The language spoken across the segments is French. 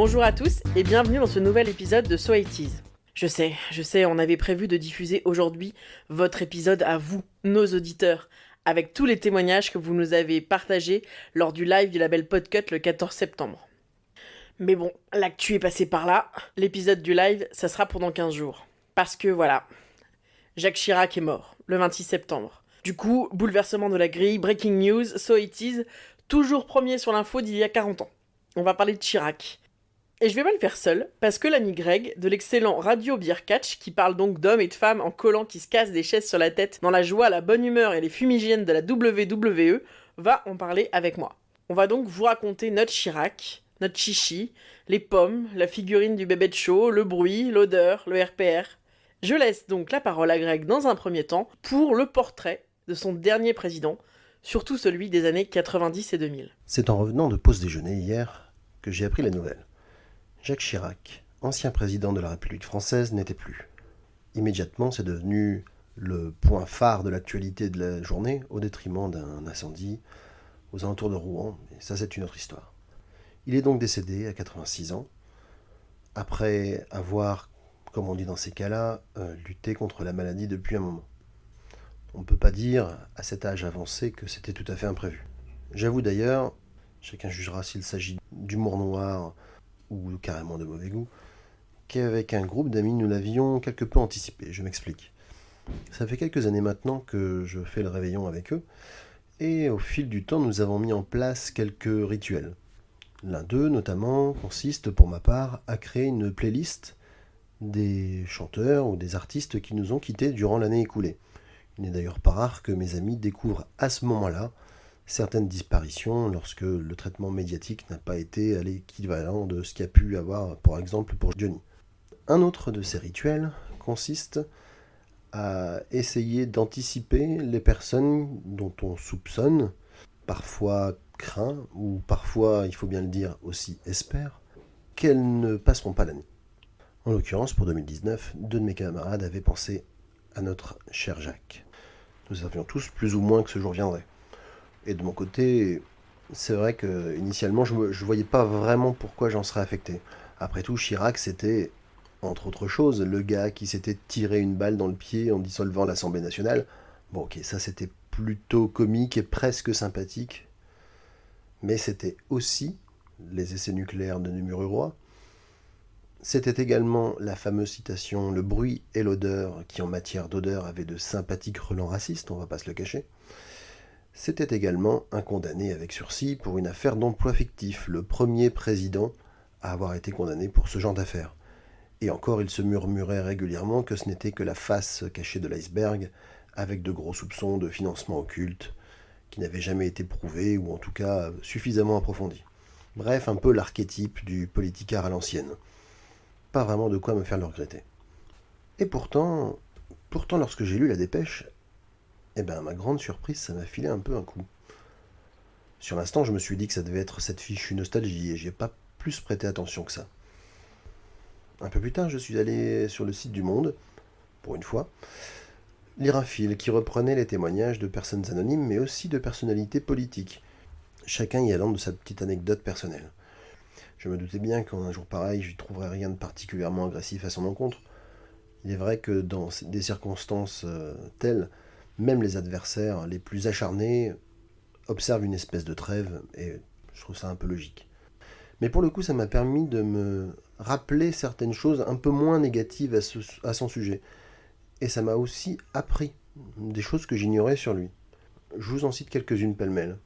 Bonjour à tous et bienvenue dans ce nouvel épisode de So It Is. Je sais, on avait prévu de diffuser aujourd'hui votre épisode à vous, nos auditeurs, avec tous les témoignages que vous nous avez partagés lors du live du label Podcut le 14 septembre. Mais bon, l'actu est passée par là, l'épisode du live, ça sera pendant 15 jours. Parce que voilà, Jacques Chirac est mort, le 26 septembre. Du coup, bouleversement de la grille, breaking news, So It Is, toujours premier sur l'info d'il y a 40 ans. On va parler de Chirac. Et je vais pas le faire seul, parce que l'ami Greg, de l'excellent Radio Beer Catch, qui parle donc d'hommes et de femmes en collants qui se cassent des chaises sur la tête dans la joie, la bonne humeur et les fumigènes de la WWE, va en parler avec moi. On va donc vous raconter notre Chirac, notre chichi, les pommes, la figurine du bébé de show, le bruit, l'odeur, le RPR. Je laisse donc la parole à Greg dans un premier temps pour le portrait de son dernier président, surtout celui des années 90 et 2000. C'est en revenant de pause déjeuner hier que j'ai appris la nouvelle. Jacques Chirac, ancien président de la République française, n'était plus. Immédiatement, c'est devenu le point phare de l'actualité de la journée, au détriment d'un incendie aux alentours de Rouen. Et ça, c'est une autre histoire. Il est donc décédé à 86 ans, après avoir, comme on dit dans ces cas-là, lutté contre la maladie depuis un moment. On ne peut pas dire, à cet âge avancé, que c'était tout à fait imprévu. J'avoue d'ailleurs, chacun jugera s'il s'agit d'humour noir ou carrément de mauvais goût, qu'avec un groupe d'amis nous l'avions quelque peu anticipé. Je m'explique. Ça fait quelques années maintenant que je fais le réveillon avec eux, et au fil du temps nous avons mis en place quelques rituels. L'un d'eux notamment consiste pour ma part à créer une playlist des chanteurs ou des artistes qui nous ont quittés durant l'année écoulée. Il n'est d'ailleurs pas rare que mes amis découvrent à ce moment-là certaines disparitions lorsque le traitement médiatique n'a pas été à l'équivalent de ce qu'il y a pu avoir, par exemple, pour Johnny. Un autre de ces rituels consiste à essayer d'anticiper les personnes dont on soupçonne, parfois craint, ou parfois, il faut bien le dire, aussi espère, qu'elles ne passeront pas l'année. En l'occurrence, pour 2019, deux de mes camarades avaient pensé à notre cher Jacques. Nous savions tous plus ou moins que ce jour viendrait. Et de mon côté, c'est vrai que initialement, je voyais pas vraiment pourquoi j'en serais affecté. Après tout, Chirac, c'était, entre autres choses, le gars qui s'était tiré une balle dans le pied en dissolvant l'Assemblée nationale. Bon, ok, ça c'était plutôt comique et presque sympathique. Mais c'était aussi les essais nucléaires de Mururoa. C'était également la fameuse citation « Le bruit et l'odeur » qui en matière d'odeur avait de sympathiques relents racistes, on va pas se le cacher. C'était également un condamné avec sursis pour une affaire d'emploi fictif, le premier président à avoir été condamné pour ce genre d'affaires. Et encore, il se murmurait régulièrement que ce n'était que la face cachée de l'iceberg, avec de gros soupçons de financement occulte, qui n'avaient jamais été prouvés, ou en tout cas suffisamment approfondis. Bref, un peu l'archétype du politicard à l'ancienne. Pas vraiment de quoi me faire le regretter. Et pourtant, lorsque j'ai lu la dépêche, à ma grande surprise, ça m'a filé un peu un coup. Sur l'instant, je me suis dit que ça devait être cette fichue nostalgie et j'y ai pas plus prêté attention que ça. Un peu plus tard, je suis allé sur le site du Monde, pour une fois, lire un fil qui reprenait les témoignages de personnes anonymes mais aussi de personnalités politiques, chacun y allant de sa petite anecdote personnelle. Je me doutais bien qu'en un jour pareil, je n'y trouverais rien de particulièrement agressif à son encontre. Il est vrai que dans des circonstances telles, même les adversaires les plus acharnés observent une espèce de trêve, et je trouve ça un peu logique. Mais pour le coup, ça m'a permis de me rappeler certaines choses un peu moins négatives à son sujet. Et ça m'a aussi appris des choses que j'ignorais sur lui. Je vous en cite quelques-unes pêle-mêle.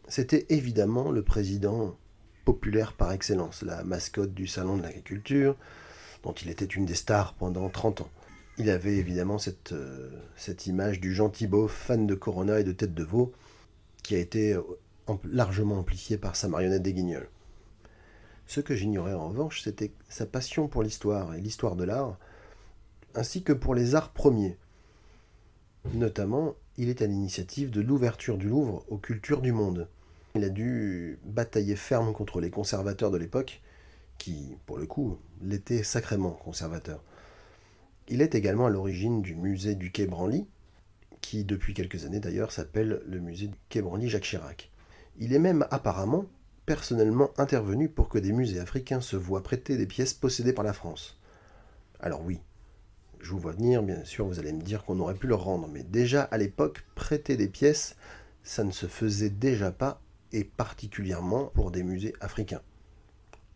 C'était évidemment le président populaire par excellence, la mascotte du salon de l'agriculture, dont il était une des stars pendant 30 ans. Il avait évidemment cette image du gentil beauf fan de Corona et de tête de veau, qui a été largement amplifiée par sa marionnette des Guignols. Ce que j'ignorais en revanche, c'était sa passion pour l'histoire et l'histoire de l'art, ainsi que pour les arts premiers. Notamment, il est à l'initiative de l'ouverture du Louvre aux cultures du monde. Il a dû batailler ferme contre les conservateurs de l'époque, qui, pour le coup, l'étaient sacrément conservateurs. Il est également à l'origine du musée du Quai Branly, qui depuis quelques années d'ailleurs s'appelle le musée du Quai Branly Jacques Chirac. Il est même apparemment personnellement intervenu pour que des musées africains se voient prêter des pièces possédées par la France. Alors oui, je vous vois venir, bien sûr, vous allez me dire qu'on aurait pu leur rendre, mais déjà à l'époque, prêter des pièces, ça ne se faisait déjà pas, et particulièrement pour des musées africains.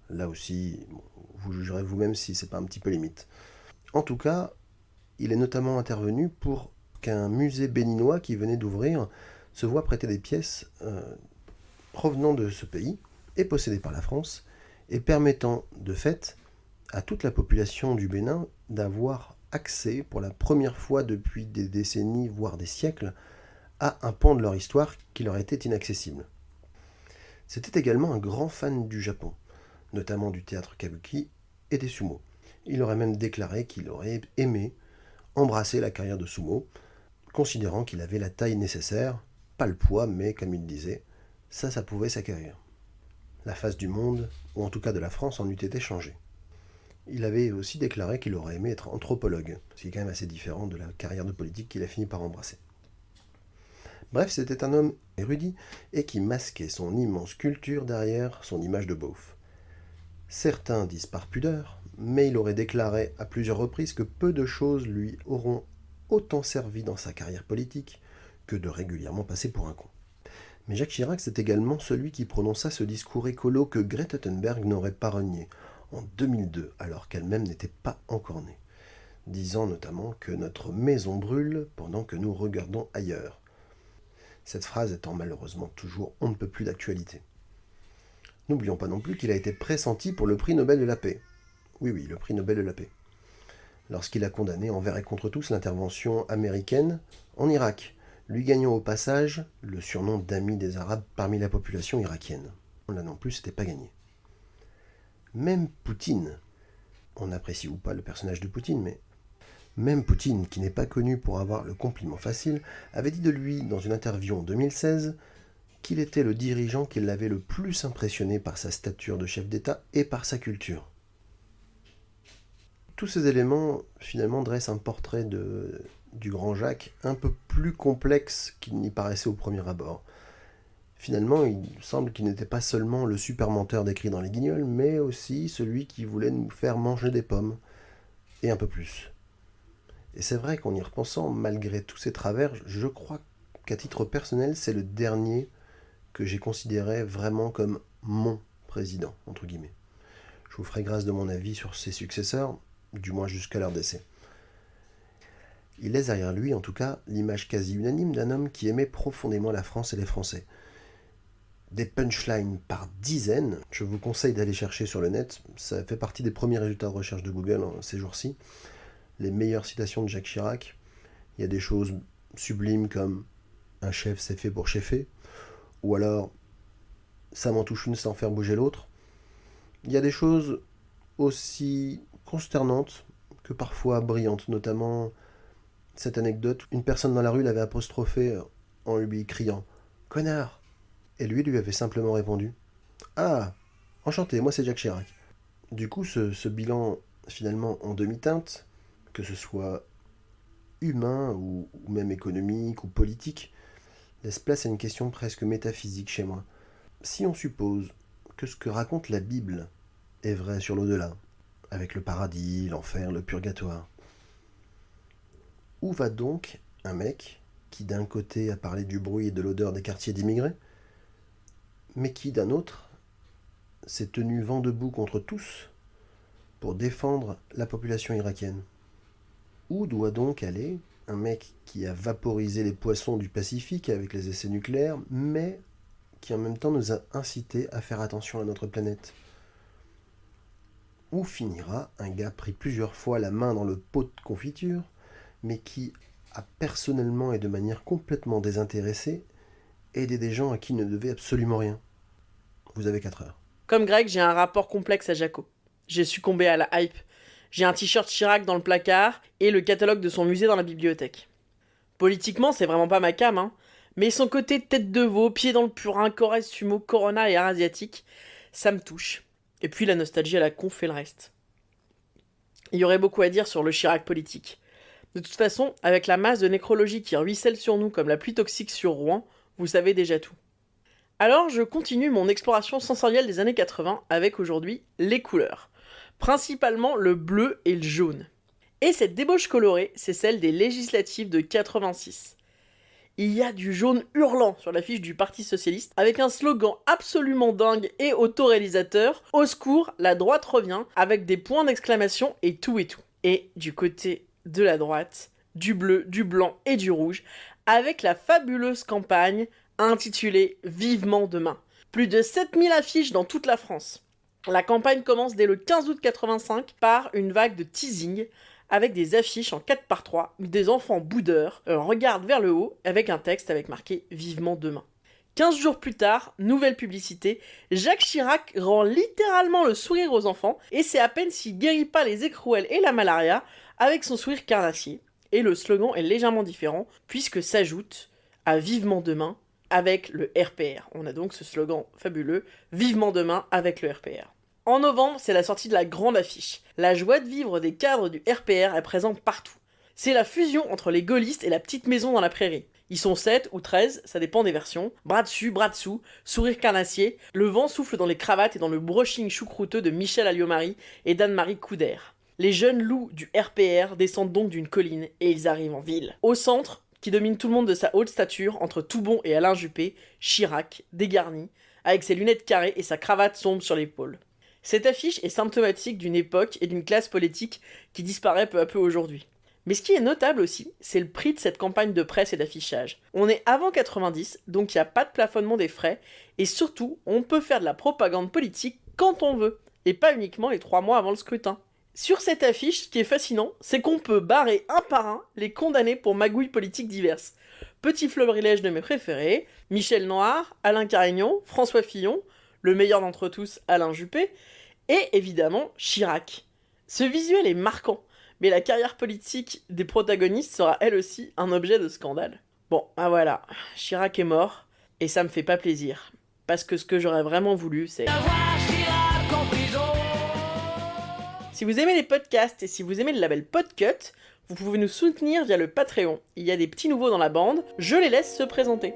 Là aussi, vous jugerez vous-même si c'est pas un petit peu limite. En tout cas, il est notamment intervenu pour qu'un musée béninois qui venait d'ouvrir se voit prêter des pièces provenant de ce pays et possédées par la France, et permettant de fait à toute la population du Bénin d'avoir accès pour la première fois depuis des décennies, voire des siècles, à un pan de leur histoire qui leur était inaccessible. C'était également un grand fan du Japon, notamment du théâtre kabuki et des sumo. Il aurait même déclaré qu'il aurait aimé embrasser la carrière de sumo, considérant qu'il avait la taille nécessaire, pas le poids, mais comme il disait, ça pouvait s'acquérir. La face du monde, ou en tout cas de la France, en eût été changée. Il avait aussi déclaré qu'il aurait aimé être anthropologue, ce qui est quand même assez différent de la carrière de politique qu'il a fini par embrasser. Bref, c'était un homme érudit et qui masquait son immense culture derrière son image de beauf. Certains disent par pudeur, mais il aurait déclaré à plusieurs reprises que peu de choses lui auront autant servi dans sa carrière politique que de régulièrement passer pour un con. Mais Jacques Chirac, c'est également celui qui prononça ce discours écolo que Greta Thunberg n'aurait pas renié en 2002, alors qu'elle-même n'était pas encore née, disant notamment que notre maison brûle pendant que nous regardons ailleurs. Cette phrase étant malheureusement toujours on ne peut plus d'actualité. N'oublions pas non plus qu'il a été pressenti pour le prix Nobel de la paix. Oui, le prix Nobel de la paix. Lorsqu'il a condamné envers et contre tous l'intervention américaine en Irak, lui gagnant au passage le surnom d'ami des Arabes parmi la population irakienne. Là non plus, c'était pas gagné. Même Poutine, on apprécie ou pas le personnage de Poutine, mais même Poutine, qui n'est pas connu pour avoir le compliment facile, avait dit de lui dans une interview en 2016 qu'il était le dirigeant qui l'avait le plus impressionné par sa stature de chef d'État et par sa culture. Tous ces éléments, finalement, dressent un portrait du grand Jacques un peu plus complexe qu'il n'y paraissait au premier abord. Finalement, il semble qu'il n'était pas seulement le super menteur décrit dans Les Guignols, mais aussi celui qui voulait nous faire manger des pommes, et un peu plus. Et c'est vrai qu'en y repensant, malgré tous ces travers, je crois qu'à titre personnel, c'est le dernier que j'ai considéré vraiment comme mon président, entre guillemets. Je vous ferai grâce de mon avis sur ses successeurs, du moins jusqu'à leur décès. Il laisse derrière lui, en tout cas, l'image quasi unanime d'un homme qui aimait profondément la France et les Français. Des punchlines par dizaines, je vous conseille d'aller chercher sur le net, ça fait partie des premiers résultats de recherche de Google ces jours-ci. Les meilleures citations de Jacques Chirac. Il y a des choses sublimes comme « un chef c'est fait pour cheffer » ou alors « ça m'en touche une sans faire bouger l'autre ». Il y a des choses aussi consternantes que parfois brillantes, notamment cette anecdote. Une personne dans la rue l'avait apostrophé en lui criant « Connard !» et lui avait simplement répondu « Ah, enchanté, moi c'est Jacques Chirac ». Du coup, ce bilan finalement en demi-teinte, que ce soit humain ou même économique ou politique, laisse place à une question presque métaphysique chez moi. Si on suppose que ce que raconte la Bible est vrai sur l'au-delà, avec le paradis, l'enfer, le purgatoire, où va donc un mec qui d'un côté a parlé du bruit et de l'odeur des quartiers d'immigrés, mais qui d'un autre s'est tenu vent debout contre tous pour défendre la population irakienne? Où doit donc aller un mec qui a vaporisé les poissons du Pacifique avec les essais nucléaires, mais qui en même temps nous a incités à faire attention à notre planète? Où finira un gars pris plusieurs fois la main dans le pot de confiture, mais qui a personnellement et de manière complètement désintéressée aidé des gens à qui il ne devait absolument rien? Vous avez 4 heures. Comme Greg, j'ai un rapport complexe à Jaco. J'ai succombé à la hype. J'ai un t-shirt Chirac dans le placard et le catalogue de son musée dans la bibliothèque. Politiquement, c'est vraiment pas ma came, hein. Mais son côté tête de veau, pied dans le purin, Corrèze, sumo, Corona et art asiatique, ça me touche. Et puis la nostalgie à la con fait le reste. Il y aurait beaucoup à dire sur le Chirac politique. De toute façon, avec la masse de nécrologie qui ruisselle sur nous comme la pluie toxique sur Rouen, vous savez déjà tout. Alors je continue mon exploration sensorielle des années 80 avec aujourd'hui les couleurs. Principalement le bleu et le jaune. Et cette débauche colorée, c'est celle des législatives de 86. Il y a du jaune hurlant sur l'affiche du Parti Socialiste, avec un slogan absolument dingue et autoréalisateur, « Au secours, la droite revient », avec des points d'exclamation et tout et tout. Et du côté de la droite, du bleu, du blanc et du rouge, avec la fabuleuse campagne intitulée « Vivement demain ». Plus de 7000 affiches dans toute la France. La campagne commence dès le 15 août 85 par une vague de teasing, avec des affiches en 4x3 où des enfants boudeurs regardent vers le haut avec un texte avec marqué « Vivement demain ». 15 jours plus tard, nouvelle publicité, Jacques Chirac rend littéralement le sourire aux enfants et c'est à peine s'il guérit pas les écrouelles et la malaria avec son sourire carnassier. Et le slogan est légèrement différent puisque s'ajoute à « Vivement demain » avec le RPR. On a donc ce slogan fabuleux « Vivement demain » avec le RPR. En novembre, c'est la sortie de la grande affiche. La joie de vivre des cadres du RPR est présente partout. C'est la fusion entre les gaullistes et la petite maison dans la prairie. Ils sont 7 ou 13, ça dépend des versions. Bras dessus, bras dessous, sourire carnassier, le vent souffle dans les cravates et dans le brushing choucrouteux de Michel Alliot-Marie et d'Anne-Marie Coudert. Les jeunes loups du RPR descendent donc d'une colline et ils arrivent en ville. Au centre, qui domine tout le monde de sa haute stature, entre Toubon et Alain Juppé, Chirac, dégarni, avec ses lunettes carrées et sa cravate sombre sur l'épaule. Cette affiche est symptomatique d'une époque et d'une classe politique qui disparaît peu à peu aujourd'hui. Mais ce qui est notable aussi, c'est le prix de cette campagne de presse et d'affichage. On est avant 90, donc il n'y a pas de plafonnement des frais, et surtout, on peut faire de la propagande politique quand on veut, et pas uniquement les 3 mois avant le scrutin. Sur cette affiche, ce qui est fascinant, c'est qu'on peut barrer un par un les condamnés pour magouilles politiques diverses. Petit florilège de mes préférés, Michel Noir, Alain Carignon, François Fillon, le meilleur d'entre tous, Alain Juppé, et évidemment Chirac. Ce visuel est marquant, mais la carrière politique des protagonistes sera elle aussi un objet de scandale. Bon, ah voilà, Chirac est mort, et ça me fait pas plaisir, parce que ce que j'aurais vraiment voulu, c'est... Si vous aimez les podcasts et si vous aimez le label Podcut, vous pouvez nous soutenir via le Patreon. Il y a des petits nouveaux dans la bande, je les laisse se présenter.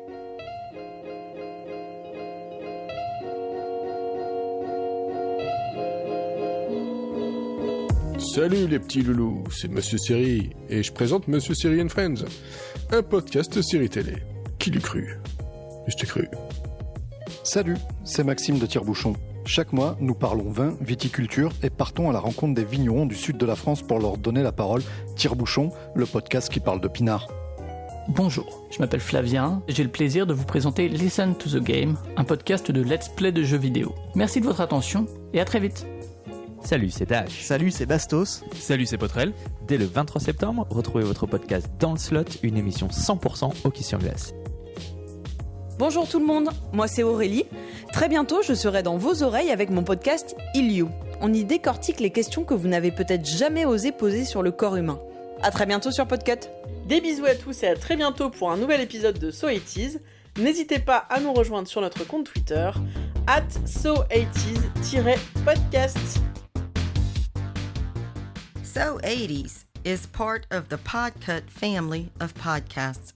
Salut les petits loulous, c'est Monsieur Série, et je présente Monsieur Série and Friends, un podcast série télé. Qui l'eût cru? Je t'ai cru. Salut, c'est Maxime de Tire-Bouchon. Chaque mois, nous parlons vin, viticulture et partons à la rencontre des vignerons du sud de la France pour leur donner la parole. Tire-Bouchon, le podcast qui parle de pinard. Bonjour, je m'appelle Flavien, et j'ai le plaisir de vous présenter Listen to the Game, un podcast de let's play de jeux vidéo. Merci de votre attention et à très vite. Salut, c'est Dash. Salut, c'est Bastos. Salut, c'est Potrel. Dès le 23 septembre, retrouvez votre podcast Dans le Slot, une émission 100% hockey sur glace. Bonjour tout le monde, moi c'est Aurélie. Très bientôt, je serai dans vos oreilles avec mon podcast Il You. On y décortique les questions que vous n'avez peut-être jamais osé poser sur le corps humain. À très bientôt sur Podcut. Des bisous à tous et à très bientôt pour un nouvel épisode de So 80s. N'hésitez pas à nous rejoindre sur notre compte Twitter @so80s-podcast. So 80s is part of the Podcut family of podcasts.